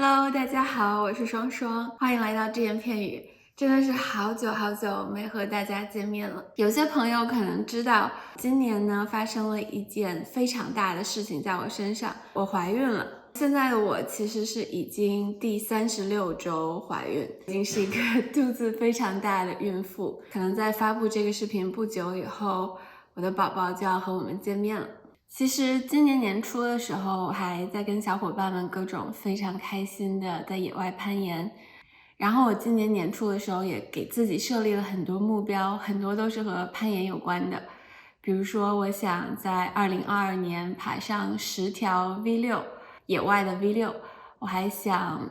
Hello，大家好，我是双双，欢迎来到只言片语。真的是好久好久没和大家见面了。有些朋友可能知道，今年呢发生了一件非常大的事情在我身上，我怀孕了。现在的我其实是已经第36周怀孕，已经是一个肚子非常大的孕妇。可能在发布这个视频不久以后，我的宝宝就要和我们见面了。其实今年年初的时候，我还在跟小伙伴们各种非常开心的在野外攀岩。然后我今年年初的时候也给自己设立了很多目标，很多都是和攀岩有关的。比如说，我想在2022年爬上10条 V6，野外的 V6。我还想，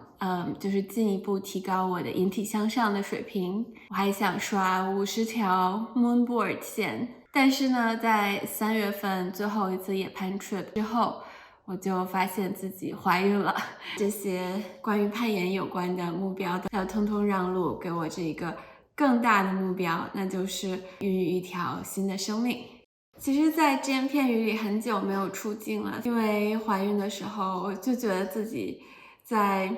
就是进一步提高我的引体向上的水平。我还想刷50条 Moonboard 线。但是呢，在3月份最后一次野攀 trip 之后，我就发现自己怀孕了。这些关于攀岩有关的目标都要通通让路给我这一个更大的目标，那就是孕育一条新的生命。其实在只言片语里很久没有出镜了，因为怀孕的时候我就觉得自己在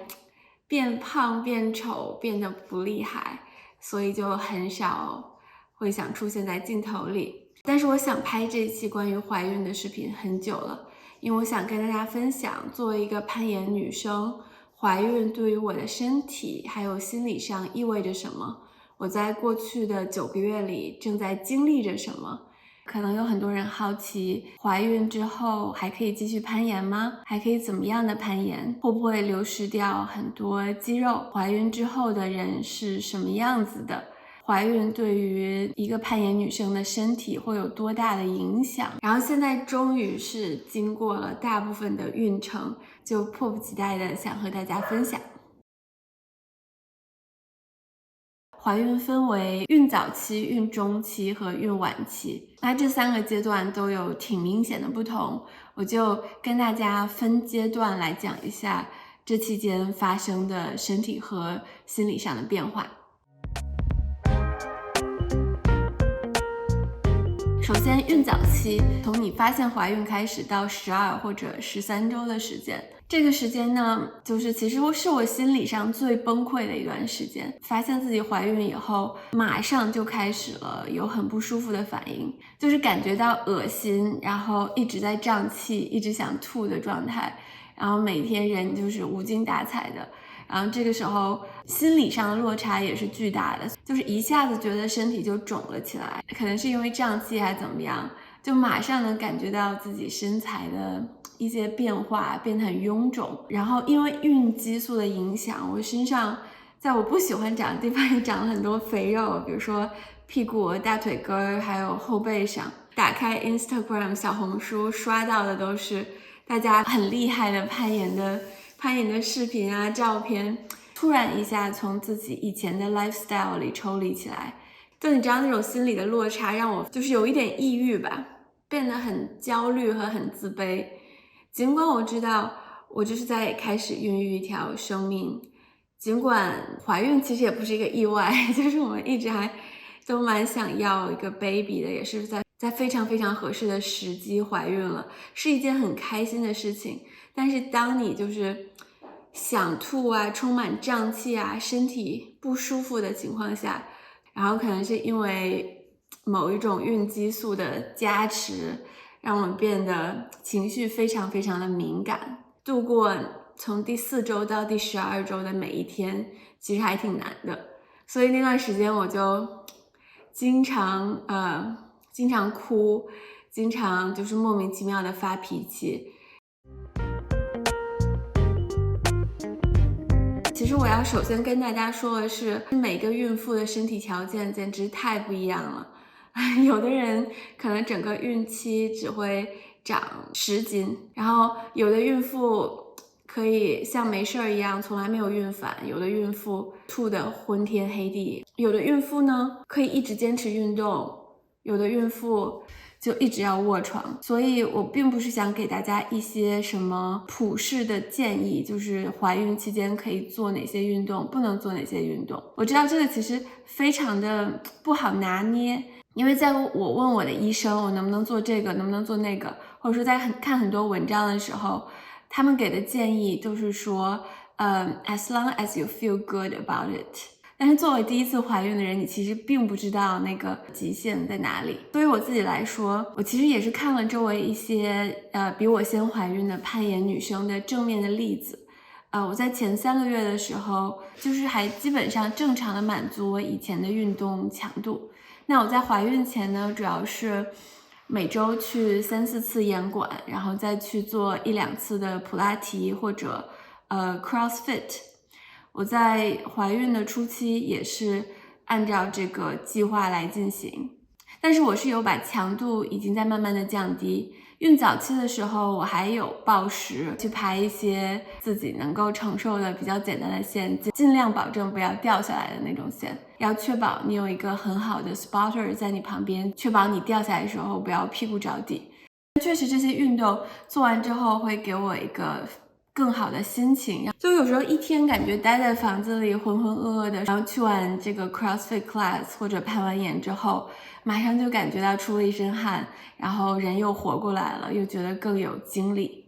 变胖变丑变得不厉害，所以就很少会想出现在镜头里。但是我想拍这期关于怀孕的视频很久了，因为我想跟大家分享，作为一个攀岩女生，怀孕对于我的身体还有心理上意味着什么，我在过去的9个月里正在经历着什么。可能有很多人好奇，怀孕之后还可以继续攀岩吗？还可以怎么样的攀岩？会不会流失掉很多肌肉？怀孕之后的人是什么样子的？怀孕对于一个攀岩女生的身体会有多大的影响？然后现在终于是经过了大部分的孕程，就迫不及待的想和大家分享。怀孕分为孕早期、孕中期和孕晚期，那这3个阶段都有挺明显的不同，我就跟大家分阶段来讲一下这期间发生的身体和心理上的变化。首先，孕早期从你发现怀孕开始到12或者13周的时间，这个时间呢，就是其实是我心理上最崩溃的一段时间。发现自己怀孕以后，马上就开始了有很不舒服的反应，就是感觉到恶心，然后一直在胀气，一直想吐的状态，然后每天人就是无精打采的。然后这个时候心理上的落差也是巨大的，就是一下子觉得身体就肿了起来，可能是因为胀气还怎么样，就马上能感觉到自己身材的一些变化，变得很臃肿。然后因为孕激素的影响，我身上在我不喜欢长的地方也长了很多肥肉，比如说屁股、大腿根还有后背上。打开 Instagram 小红书刷到的都是大家很厉害的攀岩的视频啊照片，突然一下从自己以前的 lifestyle 里抽离起来，就你知道那种心理的落差让我就是有一点抑郁吧，变得很焦虑和很自卑。尽管我知道我就是在开始孕育一条生命，尽管怀孕其实也不是一个意外，就是我们一直还都蛮想要一个 baby 的，也是在非常非常合适的时机怀孕了，是一件很开心的事情。但是当你就是想吐啊，充满胀气啊，身体不舒服的情况下，然后可能是因为某一种孕激素的加持，让我们变得情绪非常非常的敏感，度过从第4周到第12周的每一天，其实还挺难的。所以那段时间我就经常哭，经常就是莫名其妙的发脾气。其实我要首先跟大家说的是，每个孕妇的身体条件简直太不一样了。有的人可能整个孕期只会长10斤，然后有的孕妇可以像没事一样，从来没有孕反，有的孕妇吐得昏天黑地，有的孕妇呢可以一直坚持运动，有的孕妇就一直要卧床。所以我并不是想给大家一些什么普世的建议，就是怀孕期间可以做哪些运动，不能做哪些运动。我知道这个其实非常的不好拿捏，因为在我问我的医生我能不能做这个，能不能做那个，或者说在看很多文章的时候，他们给的建议都是说 as long as you feel good about it。但是作为第一次怀孕的人，你其实并不知道那个极限在哪里。对于我自己来说，我其实也是看了周围一些比我先怀孕的攀岩女生的正面的例子。我在前3个月的时候，就是还基本上正常的满足我以前的运动强度。那我在怀孕前呢，主要是每周去3、4次岩馆，然后再去做1、2次的普拉提或者CrossFit。我在怀孕的初期也是按照这个计划来进行，但是我是有把强度已经在慢慢的降低。孕早期的时候，我还有暴食，去排一些自己能够承受的比较简单的线，尽量保证不要掉下来的那种线，要确保你有一个很好的 spotter 在你旁边，确保你掉下来的时候不要屁股着地。确实这些运动做完之后会给我一个更好的心情，就有时候一天感觉待在房子里浑浑噩噩的，然后去完这个 CrossFit class 或者攀完岩之后，马上就感觉到出了一身汗，然后人又活过来了，又觉得更有精力。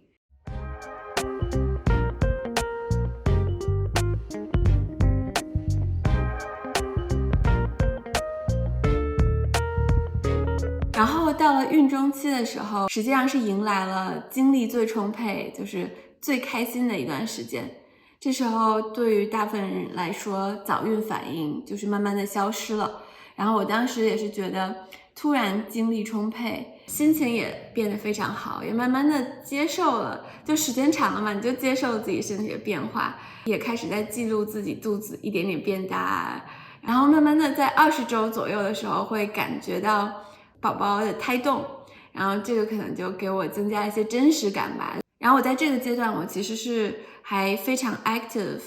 然后到了孕中期的时候，实际上是迎来了精力最充沛，就是最开心的一段时间。这时候对于大部分人来说，早孕反应就是慢慢的消失了。然后我当时也是觉得突然精力充沛，心情也变得非常好，也慢慢的接受了，就时间长了嘛，你就接受自己身体的变化，也开始在记录自己肚子一点点变大，然后慢慢的在20周左右的时候会感觉到宝宝的胎动，然后这个可能就给我增加一些真实感吧。然后我在这个阶段，我其实是还非常 active，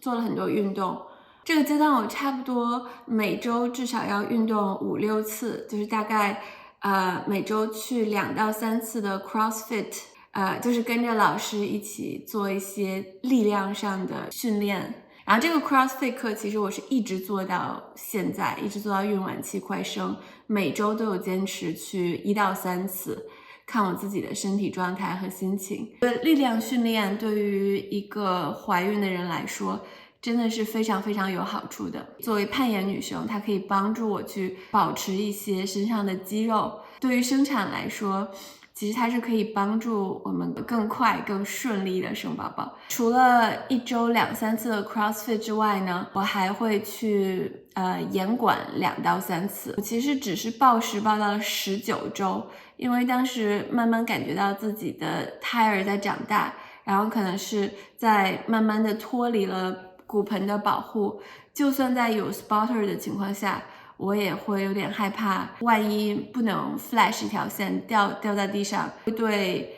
做了很多运动。这个阶段我差不多每周至少要运动5、6次，就是大概每周去2到3次的 CrossFit，就是跟着老师一起做一些力量上的训练。然后这个 CrossFit 课其实我是一直做到现在，一直做到孕晚期快生，每周都有坚持去1到3次，看我自己的身体状态和心情。力量训练对于一个怀孕的人来说真的是非常非常有好处的。作为攀岩女生，它可以帮助我去保持一些身上的肌肉。对于生产来说，其实它是可以帮助我们更快更顺利的生宝宝。除了1周2、3次的 CrossFit 之外呢，我还会去岩馆2到3次。我其实只是暴食暴到了19周，因为当时慢慢感觉到自己的胎儿在长大，然后可能是在慢慢的脱离了骨盆的保护，就算在有 spotter 的情况下，我也会有点害怕，万一不能 flash 一条线掉在地上，会对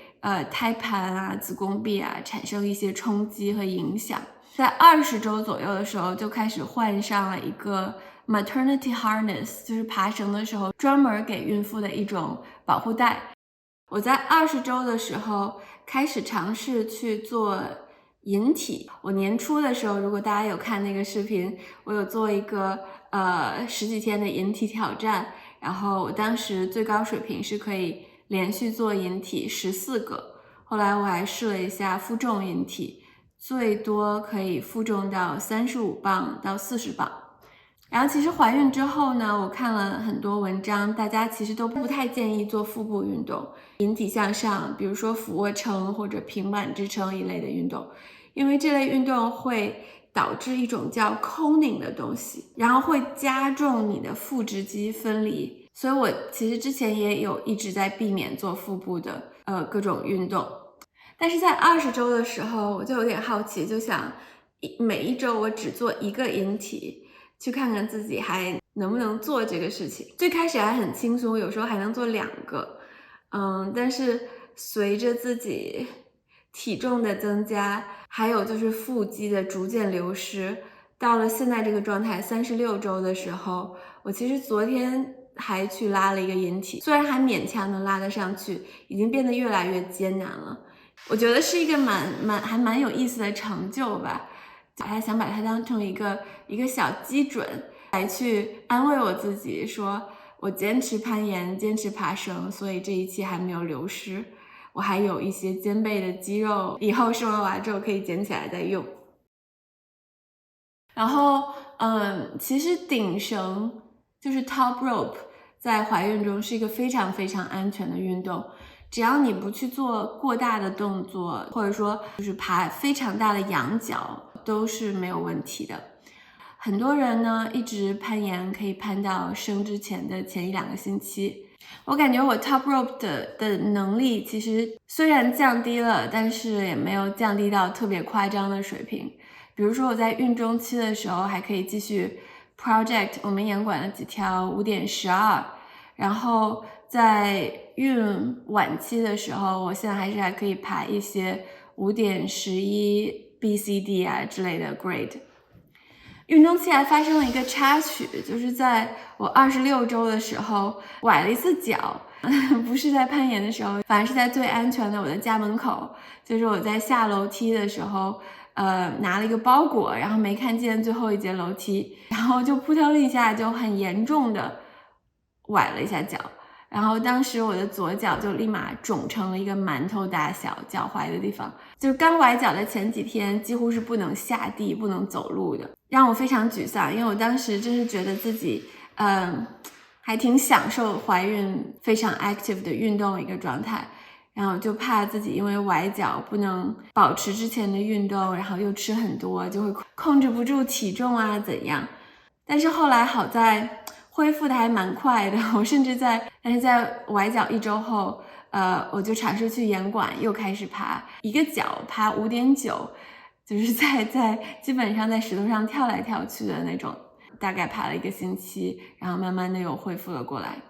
胎盘啊、子宫壁啊产生一些冲击和影响。在20周左右的时候，就开始换上了一个 maternity harness， 就是爬绳的时候专门给孕妇的一种保护带。我在20周的时候开始尝试去做引体。我年初的时候，如果大家有看那个视频，我有做一个10几天的引体挑战，然后我当时最高水平是可以连续做引体14个。后来我还试了一下负重引体，最多可以负重到35磅到40磅。然后其实怀孕之后呢，我看了很多文章，大家其实都不太建议做腹部运动，引体向上，比如说俯卧撑或者平板支撑一类的运动，因为这类运动会导致一种叫 coning 的东西，然后会加重你的腹直肌分离，所以我其实之前也有一直在避免做腹部的各种运动。但是在20周的时候，我就有点好奇，就想每一周我只做1个引体，去看看自己还能不能做这个事情。最开始还很轻松，有时候还能做2个，但是随着自己体重的增加，还有就是腹肌的逐渐流失，到了现在这个状态36周的时候，我其实昨天还去拉了一个引体，虽然还勉强能拉得上去，已经变得越来越艰难了。我觉得是一个还蛮有意思的成就吧，还想把它当成一个小基准来去安慰我自己，说我坚持攀岩，坚持爬绳，所以这一切还没有流失，我还有一些肩背的肌肉，以后生完娃之后可以捡起来再用。然后其实顶绳就是 top rope 在怀孕中是一个非常非常安全的运动，只要你不去做过大的动作，或者说就是爬非常大的仰角，都是没有问题的。很多人呢一直攀岩可以攀到生之前的前1-2个星期。我感觉我 top rope 的能力其实虽然降低了，但是也没有降低到特别夸张的水平。比如说我在孕中期的时候还可以继续 project 我们岩馆的几条5.12，然后在孕晚期的时候，我现在还可以爬一些5.11 BCD 啊之类的 grade。孕中期还发生了一个插曲，就是在我26周的时候崴了一次脚，不是在攀岩的时候，反而是在最安全的我的家门口，就是我在下楼梯的时候拿了一个包裹，然后没看见最后一节楼梯，然后就扑腾一下就很严重的崴了一下脚，然后当时我的左脚就立马肿成了一个馒头大小，脚踝的地方，就是刚崴脚的前几天几乎是不能下地不能走路的，让我非常沮丧，因为我当时真是觉得自己还挺享受怀孕非常 active 的运动一个状态，然后就怕自己因为崴脚不能保持之前的运动，然后又吃很多就会控制不住体重啊怎样。但是后来好在恢复的还蛮快的，我甚至在崴脚1周后我就尝试去岩馆又开始爬，一个脚爬5.9，就是在基本上在石头上跳来跳去的那种，大概爬了1个星期，然后慢慢的又恢复了过来。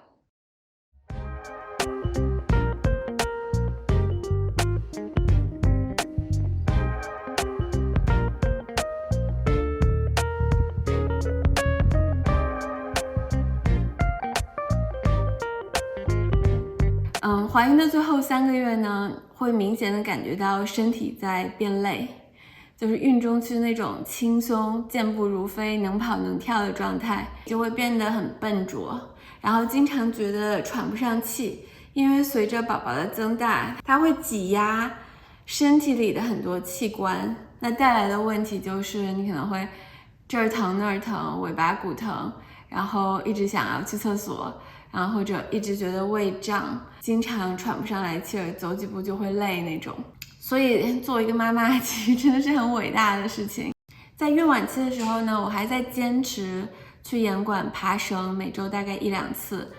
怀孕的最后3个月呢，会明显的感觉到身体在变累，就是孕中期那种轻松健步如飞能跑能跳的状态就会变得很笨拙，然后经常觉得喘不上气，因为随着宝宝的增大，它会挤压身体里的很多器官，那带来的问题就是你可能会这儿疼那儿疼，尾巴骨疼，然后一直想要去厕所，然后或者一直觉得胃胀，经常喘不上来气儿，走几步就会累那种。所以作为一个妈妈其实真的是很伟大的事情。在孕晚期的时候呢，我还在坚持去岩馆爬绳，每周大概1-2次。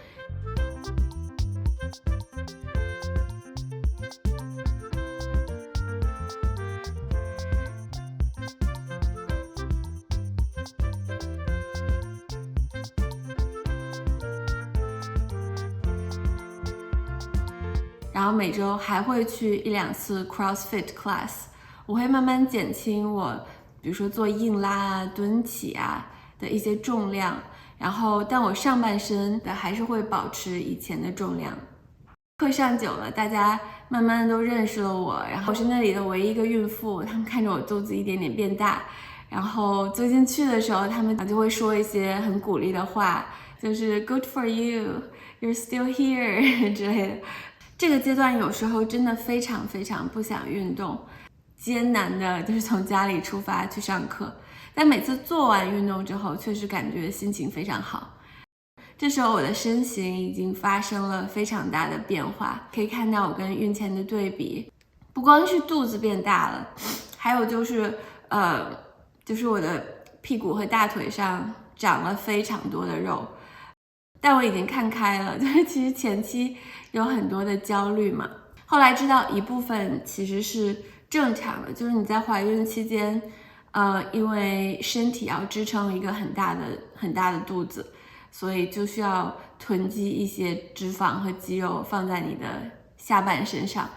然后每周还会去1-2次 CrossFit class， 我会慢慢减轻我比如说做硬拉啊、蹲起啊的一些重量，然后但我上半身的还是会保持以前的重量。课上久了，大家慢慢都认识了我，然后我是那里的唯一一个孕妇，他们看着我肚子一点点变大，然后最近去的时候，他们就会说一些很鼓励的话，就是 Good for you, you're still here 之类的。这个阶段有时候真的非常非常不想运动，艰难的就是从家里出发去上课，但每次做完运动之后，确实感觉心情非常好。这时候我的身形已经发生了非常大的变化，可以看到我跟孕前的对比，不光是肚子变大了，还有就是我的屁股和大腿上长了非常多的肉。但我已经看开了，就是其实前期有很多的焦虑嘛，后来知道一部分其实是正常的，就是你在怀孕期间因为身体要支撑一个很大的肚子，所以就需要囤积一些脂肪和肌肉放在你的下半身上。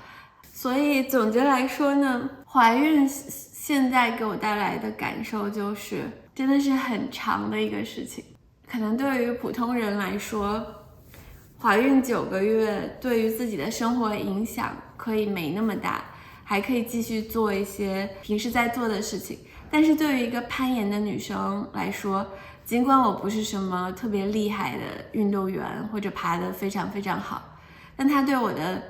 所以总结来说呢，怀孕现在给我带来的感受就是真的是很长的一个事情。可能对于普通人来说，怀孕9个月对于自己的生活影响可以没那么大，还可以继续做一些平时在做的事情。但是对于一个攀岩的女生来说，尽管我不是什么特别厉害的运动员，或者爬得非常非常好，但它对我的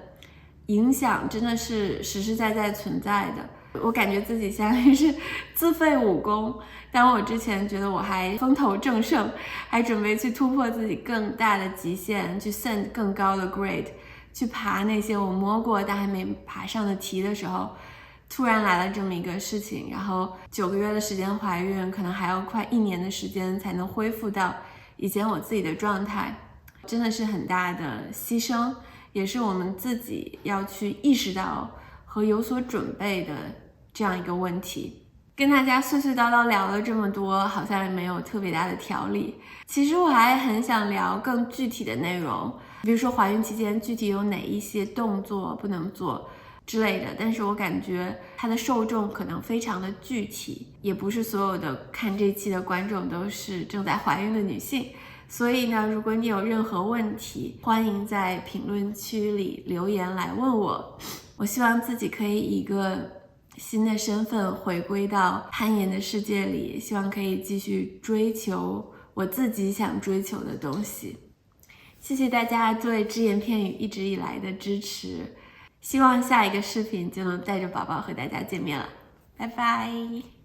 影响真的是实实在在存在的。我感觉自己相当于是自废武功。但我之前觉得我还风头正盛，还准备去突破自己更大的极限，去 send 更高的 grade， 去爬那些我摸过但还没爬上的题的时候，突然来了这么一个事情，然后9个月的时间怀孕，可能还要快1年的时间才能恢复到以前我自己的状态，真的是很大的牺牲，也是我们自己要去意识到和有所准备的这样一个问题。跟大家碎碎叨叨聊了这么多，好像也没有特别大的条理。其实我还很想聊更具体的内容，比如说怀孕期间具体有哪一些动作不能做之类的，但是我感觉它的受众可能非常的具体，也不是所有的看这期的观众都是正在怀孕的女性。所以呢，如果你有任何问题，欢迎在评论区里留言来问我。我希望自己可以以一个新的身份回归到攀岩的世界里，希望可以继续追求我自己想追求的东西。谢谢大家对只言片语一直以来的支持，希望下一个视频就能带着宝宝和大家见面了，拜拜。